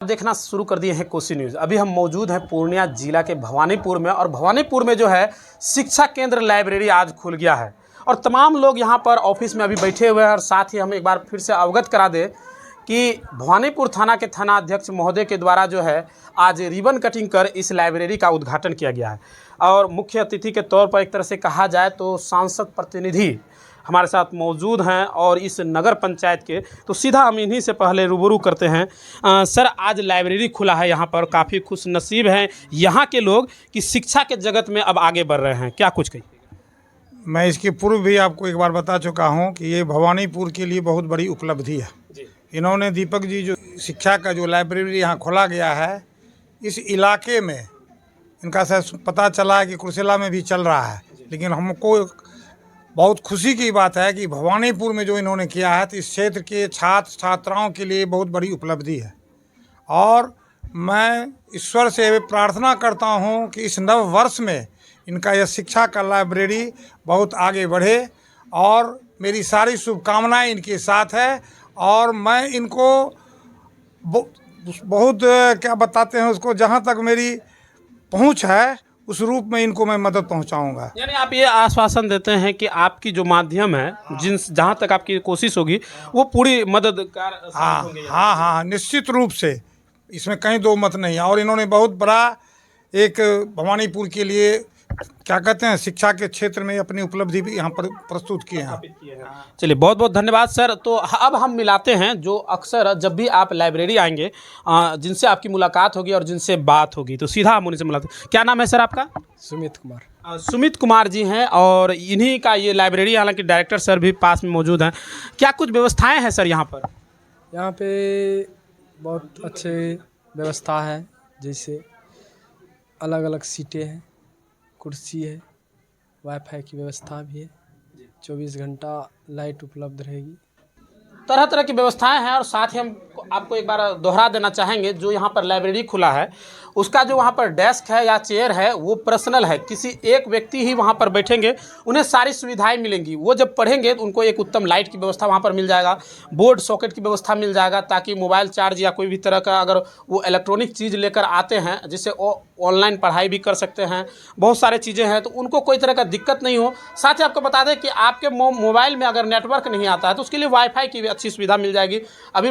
देखना शुरू कर दिए हैं कोसी न्यूज़। अभी हम मौजूद हैं पूर्णिया जिला के भवानीपुर में, और भवानीपुर में जो है शिक्षा केंद्र लाइब्रेरी आज खुल गया है और तमाम लोग यहाँ पर ऑफिस में अभी बैठे हुए हैं। और साथ ही हम एक बार फिर से अवगत करा दें कि भवानीपुर थाना के थाना अध्यक्ष महोदय के द्वारा जो है आज रिबन कटिंग कर इस लाइब्रेरी का उद्घाटन किया गया है। और मुख्य अतिथि के तौर पर एक तरह से कहा जाए तो सांसद प्रतिनिधि हमारे साथ मौजूद हैं और इस नगर पंचायत के, तो सीधा हम इन्हीं से पहले रूबरू करते हैं। सर, आज लाइब्रेरी खुला है यहाँ पर, काफ़ी खुश नसीब हैं यहाँ के लोग कि शिक्षा के जगत में अब आगे बढ़ रहे हैं, क्या कुछ कही? मैं इसके पूर्व भी आपको एक बार बता चुका हूँ कि ये भवानीपुर के लिए बहुत बड़ी उपलब्धि है। इन्होंने दीपक जी जो शिक्षा का जो लाइब्रेरी यहाँ खोला गया है, इस इलाके में इनका शायद पता चला है कि कुर्सेला में भी चल रहा है, लेकिन हमको बहुत खुशी की बात है कि भवानीपुर में जो इन्होंने किया है तो इस क्षेत्र के छात्र छात्राओं के लिए बहुत बड़ी उपलब्धि है। और मैं ईश्वर से प्रार्थना करता हूँ कि इस नव वर्ष में इनका यह शिक्षा का लाइब्रेरी बहुत आगे बढ़े, और मेरी सारी शुभकामनाएं इनके साथ है। और मैं इनको बहुत क्या बताते हैं उसको, जहाँ तक मेरी पहुँच है उस रूप में इनको मैं मदद पहुंचाऊंगा। यानी आप ये आश्वासन देते हैं कि आपकी जो माध्यम है, जहां तक आपकी कोशिश होगी वो पूरी मददगार होंगे। हाँ, निश्चित रूप से, इसमें कहीं दो मत नहीं है। और इन्होंने बहुत बड़ा एक भवानीपुर के लिए क्या कहते हैं शिक्षा के क्षेत्र में अपनी उपलब्धि भी यहाँ पर प्रस्तुत किए हैं। चलिए, बहुत बहुत धन्यवाद सर। तो अब हम मिलाते हैं जो अक्सर जब भी आप लाइब्रेरी आएंगे जिनसे आपकी मुलाकात होगी और जिनसे बात होगी, तो सीधा हम उन्हीं से मिलाते हैं। क्या नाम है सर आपका? सुमित कुमार। सुमित कुमार जी हैं और इन्हीं का ये लाइब्रेरी, हालांकि डायरेक्टर सर भी पास में मौजूद हैं। क्या कुछ व्यवस्थाएँ हैं सर यहाँ पर? यहाँ पे बहुत अच्छे व्यवस्था है, जैसे अलग अलग सीटें हैं, कुर्सी है, वाईफाई की व्यवस्था भी है, 24 घंटा लाइट उपलब्ध रहेगी। तरह तरह की व्यवस्थाएं हैं। और साथ ही हम आपको एक बार दोहरा देना चाहेंगे, जो यहाँ पर लाइब्रेरी खुला है उसका जो वहाँ पर डेस्क है या चेयर है वो पर्सनल है, किसी एक व्यक्ति ही वहाँ पर बैठेंगे, उन्हें सारी सुविधाएं मिलेंगी। वो जब पढ़ेंगे तो उनको एक उत्तम लाइट की व्यवस्था वहाँ पर मिल जाएगा, बोर्ड सॉकेट की व्यवस्था मिल जाएगा, ताकि मोबाइल चार्ज या कोई भी तरह का अगर वो इलेक्ट्रॉनिक चीज़ लेकर आते हैं, जिससे ऑनलाइन पढ़ाई भी कर सकते हैं, बहुत सारे चीज़ें हैं, तो उनको कोई तरह का दिक्कत नहीं हो। साथ ही आपको बता दें कि आपके मोबाइल में अगर नेटवर्क नहीं आता है तो उसके लिए वाईफाई की भी अच्छी सुविधा मिल जाएगी। अभी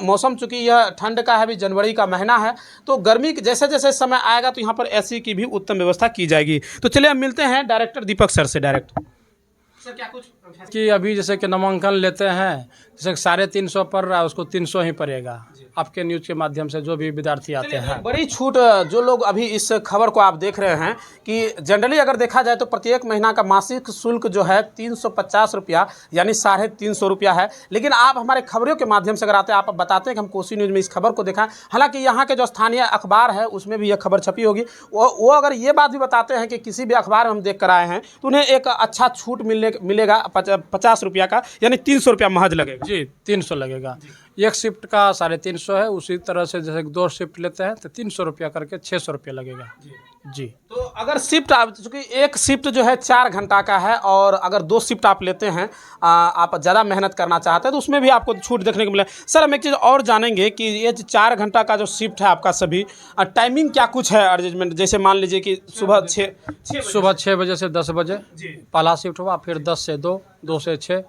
मौसम चूँकि यह ठंड का है, अभी जनवरी का महीना है, तो गर्मी जैसे जैसे समय आएगा तो यहाँ पर एसी की भी उत्तम व्यवस्था की जाएगी। तो चलिए हम मिलते हैं डायरेक्टर दीपक सर से। डायरेक्टर सर, क्या कुछ कि अभी जैसे कि नामांकन लेते हैं, जैसे 350 पड़ रहा है उसको 300 ही पड़ेगा, आपके न्यूज़ के माध्यम से जो भी विद्यार्थी आते हैं। बड़ी छूट जो लोग अभी इस खबर को आप देख रहे हैं कि जनरली अगर देखा जाए तो प्रत्येक महीना का मासिक शुल्क जो है 350 रुपया यानी 350 रुपया है। लेकिन आप हमारे खबरों के माध्यम से अगर आते हैं, आप बताते हैं कि हम कोसी न्यूज़ में इस खबर को देखा। हालांकि यहाँ के जो स्थानीय अखबार है उसमें भी यह खबर छपी होगी। वो अगर ये बात भी बताते हैं कि किसी भी अखबार में हम देख कर आए हैं तो उन्हें एक अच्छा छूट मिलेगा 50 रुपया का, यानी 300 रुपया महज लगेगा। जी, 300 लगेगा। एक शिफ्ट का 350 है। उसी तरह से जैसे 2 शिफ्ट लेते हैं तो 300 रुपया करके 600 रुपया लगेगा। जी, तो अगर शिफ्ट आप, चूँकि एक शिफ्ट जो है 4 घंटा का है, और अगर 2 शिफ्ट आप लेते हैं, आप ज़्यादा मेहनत करना चाहते हैं तो उसमें भी आपको छूट देखने को मिले। सर, हम एक चीज़ और जानेंगे कि ये 4 घंटा का जो शिफ्ट है आपका, सभी टाइमिंग क्या कुछ है अरेंजमेंट? जैसे मान लीजिए कि सुबह 6 बजे से 10 बजे पहला शिफ्ट हुआ, फिर 10 से 2, 2 से 6,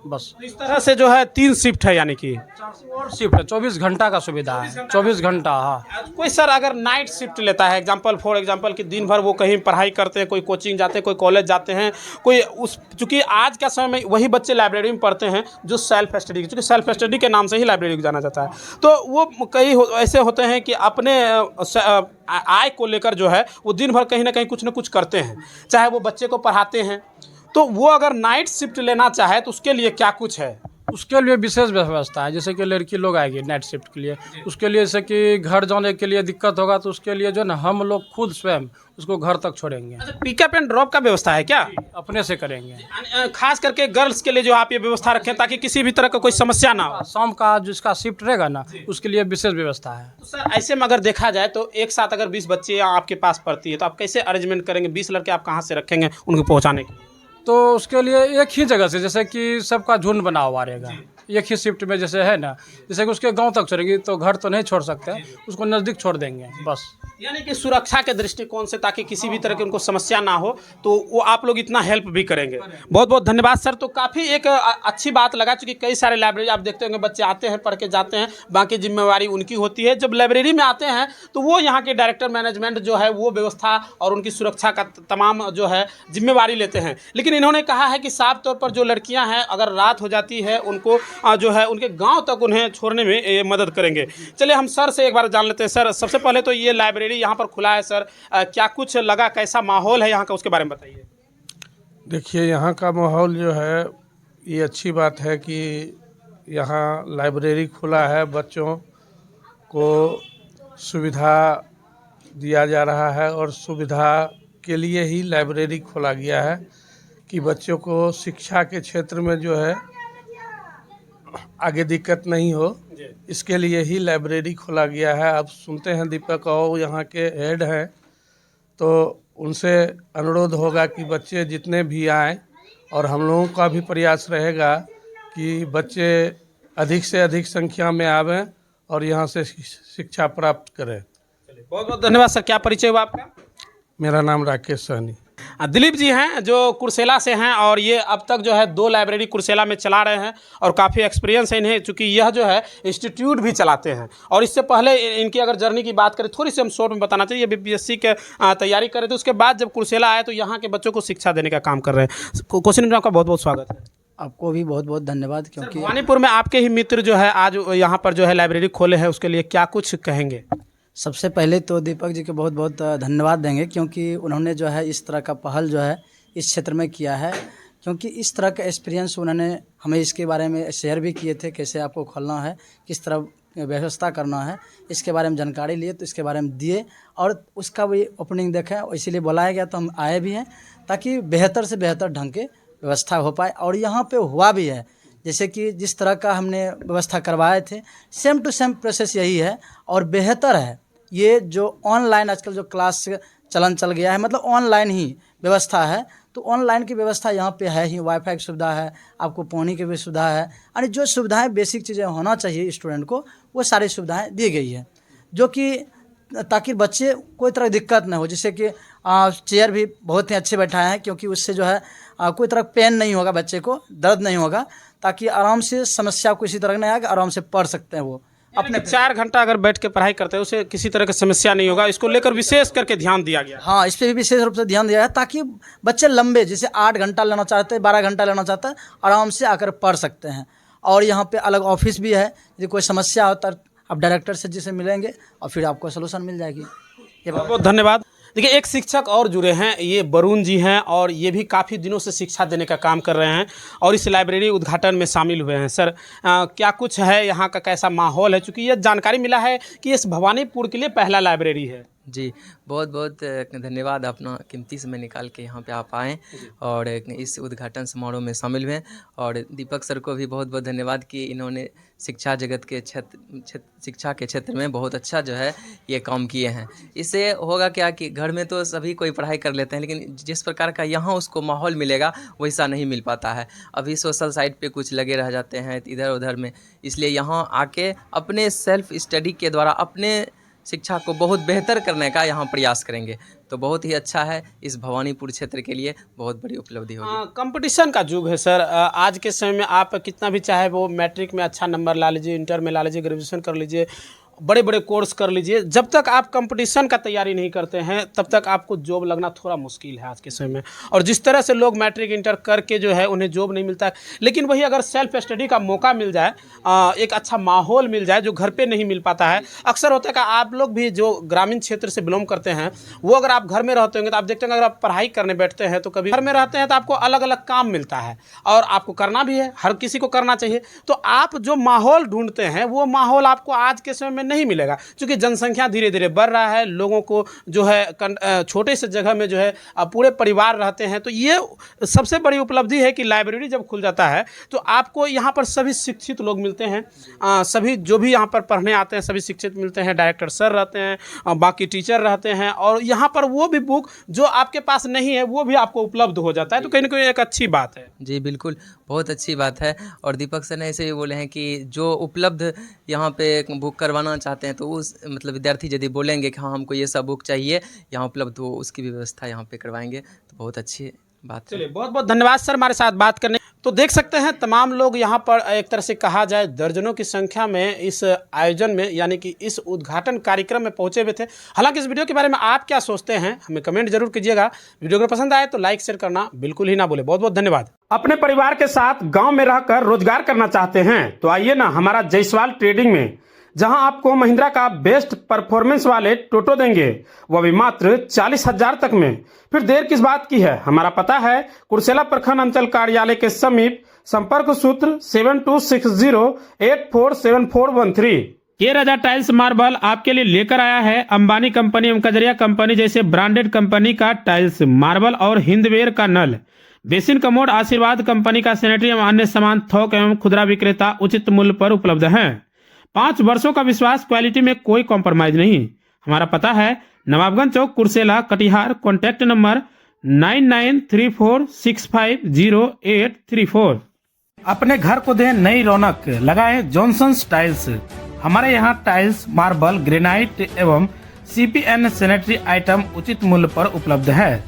बस इस तरह से जो है 3 शिफ्ट है, यानी कि और शिफ्ट है। 24 घंटा का सुविधा है, 24 घंटा। हाँ, कोई सर अगर नाइट शिफ्ट लेता है, फॉर एग्जांपल कि दिन भर वो कहीं पढ़ाई करते हैं, कोई कोचिंग जाते हैं, कोई कॉलेज जाते हैं, कोई चूँकि आज का समय में वही बच्चे लाइब्रेरी में पढ़ते हैं जो सेल्फ स्टडी, क्योंकि सेल्फ स्टडी के नाम से ही लाइब्रेरी को जाना जाता है, तो वो कई ऐसे होते हैं कि अपने आय को लेकर जो है वो दिन भर कहीं ना कहीं कुछ ना कुछ करते हैं, चाहे वो बच्चे को पढ़ाते हैं। तो वो अगर नाइट शिफ्ट लेना चाहे तो उसके लिए क्या कुछ है? उसके लिए विशेष व्यवस्था है। जैसे कि लड़की लोग आएगी नाइट शिफ्ट के लिए, उसके लिए जैसे कि घर जाने के लिए दिक्कत होगा तो उसके लिए जो है ना, हम लोग खुद स्वयं उसको घर तक छोड़ेंगे। अच्छा, पिकअप एंड ड्रॉप का व्यवस्था है क्या? अपने से करेंगे। खास करके गर्ल्स के लिए जो आप ये व्यवस्था रखें ताकि किसी भी तरह का कोई समस्या ना हो। शाम का जिसका शिफ्ट रहेगा ना, उसके लिए विशेष व्यवस्था है। तो सर, ऐसे में अगर देखा जाए तो एक साथ अगर 20 बच्चे आपके पास पढ़ती है तो आप कैसे अरेंजमेंट करेंगे? 20 लड़के आप कहाँ से रखेंगे उनको पहुँचाने के लिए? तो उसके लिए एक ही जगह से, जैसे कि सबका झुंड बना हुआ रहेगा, एक ही शिफ्ट में जैसे है ना, जैसे कि उसके गांव तक चलेगी तो घर तो नहीं छोड़ सकते, उसको नज़दीक छोड़ देंगे बस। यानी कि सुरक्षा के दृष्टिकोण से, ताकि किसी भी तरह की उनको समस्या ना हो, तो वो आप लोग इतना हेल्प भी करेंगे। बहुत बहुत धन्यवाद सर। तो काफ़ी एक अच्छी बात लगा, चूँकि कई सारे लाइब्रेरी आप देखते होंगे बच्चे आते हैं, पढ़ के जाते हैं, बाकी जिम्मेवारी उनकी होती है। जब लाइब्रेरी में आते हैं तो वो यहाँ के डायरेक्टर मैनेजमेंट जो है वो व्यवस्था और उनकी सुरक्षा का तमाम जो है जिम्मेवारी लेते हैं। लेकिन इन्होंने कहा है कि साफ तौर पर जो लड़कियाँ हैं, अगर रात हो जाती है उनको जो है उनके गाँव तक उन्हें छोड़ने में ये मदद करेंगे। चलिए हम सर से एक बार जान लेते हैं। सर, सबसे पहले तो ये लाइब्रेरी यहाँ पर खुला है सर, क्या कुछ लगा, कैसा माहौल है यहाँ का, उसके बारे में बताइए। देखिए, यहाँ का माहौल जो है ये अच्छी बात है कि यहाँ लाइब्रेरी खुला है, बच्चों को सुविधा दिया जा रहा है और सुविधा के लिए ही लाइब्रेरी खोला गया है कि बच्चों को शिक्षा के क्षेत्र में जो है आगे दिक्कत नहीं हो, इसके लिए ही लाइब्रेरी खोला गया है। अब सुनते हैं दीपक और यहाँ के हेड हैं, तो उनसे अनुरोध होगा कि बच्चे जितने भी आएँ, और हम लोगों का भी प्रयास रहेगा कि बच्चे अधिक से अधिक संख्या में आवें और यहाँ से शिक्षा प्राप्त करें। बहुत बहुत धन्यवाद सर। क्या परिचय हुआ आपका? मेरा नाम राकेश सहनी। दिलीप जी हैं जो कुर्सेला से हैं, और ये अब तक जो है 2 लाइब्रेरी कुर्सेला में चला रहे हैं और काफ़ी एक्सपीरियंस है इन्हें, चूँकि यह जो है इंस्टीट्यूट भी चलाते हैं। और इससे पहले इनकी अगर जर्नी की बात करें, थोड़ी सी हम शॉर्ट में बताना चाहिए, बीपीएससी के तैयारी कर रहे थे, उसके बाद जब कुर्सेला आए तो यहाँ के बच्चों को शिक्षा देने का काम कर रहे हैं। क्वेश्चन में आपका बहुत बहुत स्वागत है। आपको भी बहुत बहुत धन्यवाद। क्योंकि भवानीपुर में आपके ही मित्र जो है आज यहाँ पर जो है लाइब्रेरी खोले हैं, उसके लिए क्या कुछ कहेंगे? सबसे पहले तो दीपक जी को बहुत बहुत धन्यवाद देंगे, क्योंकि उन्होंने जो है इस तरह का पहल जो है इस क्षेत्र में किया है, क्योंकि इस तरह का एक्सपीरियंस उन्होंने हमें इसके बारे में शेयर भी किए थे, कैसे आपको खोलना है, किस तरह व्यवस्था करना है, इसके बारे में जानकारी लिए, तो इसके बारे में दिए और उसका भी ओपनिंग देखें, इसीलिए बुलाया गया, तो हम आए भी हैं ताकि बेहतर से बेहतर ढंग के व्यवस्था हो पाए। और यहाँ पे हुआ भी है, जैसे कि जिस तरह का हमने व्यवस्था करवाए थे सेम टू सेम प्रोसेस यही है और बेहतर है। ये जो ऑनलाइन आजकल जो क्लास चलन चल गया है, मतलब ऑनलाइन ही व्यवस्था है, तो ऑनलाइन की व्यवस्था यहाँ पे है ही। वाईफाई की सुविधा है, आपको पानी की भी सुविधा है, यानी जो सुविधाएं बेसिक चीज़ें होना चाहिए स्टूडेंट को, वो सारी सुविधाएं दी गई है, जो कि ताकि बच्चे कोई तरह की दिक्कत ना हो। जैसे कि चेयर भी बहुत ही अच्छे बैठाए हैं, क्योंकि उससे जो है कोई तरह पेन नहीं होगा, बच्चे को दर्द नहीं होगा, ताकि आराम से समस्या को इसी तरह नहीं आएगा, आराम से पढ़ सकते हैं वो अपने 4 घंटा अगर बैठ के पढ़ाई करते हैं, उसे किसी तरह की समस्या नहीं होगा। इसको लेकर विशेष करके ध्यान दिया गया। हाँ, इस पर भी विशेष रूप से ध्यान दिया है, ताकि बच्चे लंबे, जैसे 8 घंटा लेना चाहते हैं, 12 घंटा लेना चाहते हैं, आराम से आकर पढ़ सकते हैं। और यहाँ पे अलग ऑफिस भी है, यदि कोई समस्या होता है आप डायरेक्टर से जिसे मिलेंगे और फिर आपको सलूशन मिल जाएगी। ये बहुत बहुत धन्यवाद। देखिए, एक शिक्षक और जुड़े हैं, ये वरुण जी हैं, और ये भी काफ़ी दिनों से शिक्षा देने का काम कर रहे हैं और इस लाइब्रेरी उद्घाटन में शामिल हुए हैं। सर, क्या कुछ है यहाँ का, कैसा माहौल है? चूँकि ये जानकारी मिला है कि इस भवानीपुर के लिए पहला लाइब्रेरी है। जी, बहुत बहुत धन्यवाद, अपना कीमती समय निकाल के यहाँ पे आप आएँ और इस उद्घाटन समारोह में शामिल हुए। और दीपक सर को भी बहुत बहुत धन्यवाद कि इन्होंने शिक्षा जगत के शिक्षा के क्षेत्र में बहुत अच्छा जो है ये काम किए हैं। इससे होगा क्या कि घर में तो सभी कोई पढ़ाई कर लेते हैं, लेकिन जिस प्रकार का यहाँ उसको माहौल मिलेगा वैसा नहीं मिल पाता है। अभी सोशल साइट पे कुछ लगे रह जाते हैं इधर उधर में, इसलिए यहाँ आके अपने सेल्फ स्टडी के द्वारा अपने शिक्षा को बहुत बेहतर करने का यहाँ प्रयास करेंगे, तो बहुत ही अच्छा है। इस भवानीपुर क्षेत्र के लिए बहुत बड़ी उपलब्धि होगी। कंपटीशन का युग है सर, आज के समय में आप कितना भी चाहे वो मैट्रिक में अच्छा नंबर ला लीजिए, इंटर में ला लीजिए, ग्रेजुएशन कर लीजिए, बड़े बड़े कोर्स कर लीजिए, जब तक आप कंपटीशन का तैयारी नहीं करते हैं तब तक आपको जॉब लगना थोड़ा मुश्किल है आज के समय में। और जिस तरह से लोग मैट्रिक इंटर करके जो है उन्हें जॉब नहीं मिलता है, लेकिन वही अगर सेल्फ स्टडी का मौका मिल जाए, एक अच्छा माहौल मिल जाए जो घर पे नहीं मिल पाता है। अक्सर होता है कि आप लोग भी जो ग्रामीण क्षेत्र से बिलोंग करते हैं, वो अगर आप घर में रहते होंगे तो आप देखते होंगे, अगर आप पढ़ाई करने बैठते हैं तो कभी घर में रहते हैं तो आपको अलग अलग काम मिलता है और आपको करना भी है, हर किसी को करना चाहिए। तो आप जो माहौल ढूंढते हैं वो माहौल आपको आज के समय में नहीं मिलेगा, क्योंकि जनसंख्या धीरे धीरे बढ़ रहा है, लोगों को जो है छोटे से जगह में जो है पूरे परिवार रहते हैं। तो ये सबसे बड़ी उपलब्धि है कि लाइब्रेरी जब खुल जाता है तो आपको यहाँ पर सभी शिक्षित लोग मिलते हैं, सभी जो भी यहाँ पर पढ़ने आते हैं सभी शिक्षित मिलते हैं, डायरेक्टर सर रहते हैं, बाकी टीचर रहते हैं, और यहाँ पर वो भी बुक जो आपके पास नहीं है वो भी आपको उपलब्ध हो जाता है। तो कहीं ना कहीं एक अच्छी बात है। जी बिल्कुल, बहुत अच्छी बात है। और दीपक सर ने ऐसे भी बोले हैं कि जो उपलब्ध यहाँ पे बुक करवाना चाहते हैं तो उस मतलब विद्यार्थी यदि बोलेंगे कि हाँ हमको ये सब बुक चाहिए यहाँ उपलब्ध हो, उसकी भी व्यवस्था यहाँ पे करवाएंगे, तो बहुत अच्छी बात है। चलिए, बहुत बहुत धन्यवाद सर हमारे साथ बात करने। तो देख सकते हैं तमाम लोग यहाँ पर एक तरह से कहा जाए दर्जनों की संख्या में इस आयोजन में यानी कि इस उद्घाटन कार्यक्रम में पहुंचे हुए थे। हालांकि इस वीडियो के बारे में आप क्या सोचते हैं हमें कमेंट जरूर कीजिएगा। वीडियो अगर पसंद आए तो लाइक शेयर करना बिल्कुल ही ना भूले। बहुत बहुत धन्यवाद। अपने परिवार के साथ गाँव में रहकर रोजगार करना चाहते हैं तो आइए ना हमारा जायसवाल ट्रेडिंग में, जहां आपको महिंद्रा का बेस्ट परफॉर्मेंस वाले टोटो देंगे, वह भी मात्र 40,000 तक में। फिर देर किस बात की है, हमारा पता है कुर्सेला प्रखंड अंचल कार्यालय के समीप, संपर्क सूत्र 7260847413। के राजा टाइल्स मार्बल आपके लिए लेकर आया है अंबानी कंपनी एवं कजरिया कंपनी जैसे ब्रांडेड कंपनी का टाइल्स मार्बल और हिंदवेयर का नल, बेसिन कमोड, आशीर्वाद कंपनी का सैनिटरी एवं अन्य सामान थोक एवं खुदरा विक्रेता उचित मूल्य पर उपलब्ध हैं। 5 वर्षों का विश्वास, क्वालिटी में कोई कॉम्प्रोमाइज नहीं। हमारा पता है नवाबगंज चौक, कुर्सेला, कटिहार। Contact number 9934650834। अपने घर को दें नई रौनक, लगाएं जॉनसन्स टाइल्स। हमारे यहाँ टाइल्स, मार्बल, ग्रेनाइट एवं CPN सैनिटरी आइटम उचित मूल्य पर उपलब्ध है।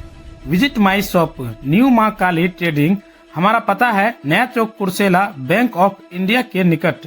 विजिट माई शॉप, न्यू मां काली ट्रेडिंग। हमारा पता है नया चौक, कुर्सेला, बैंक ऑफ इंडिया के निकट।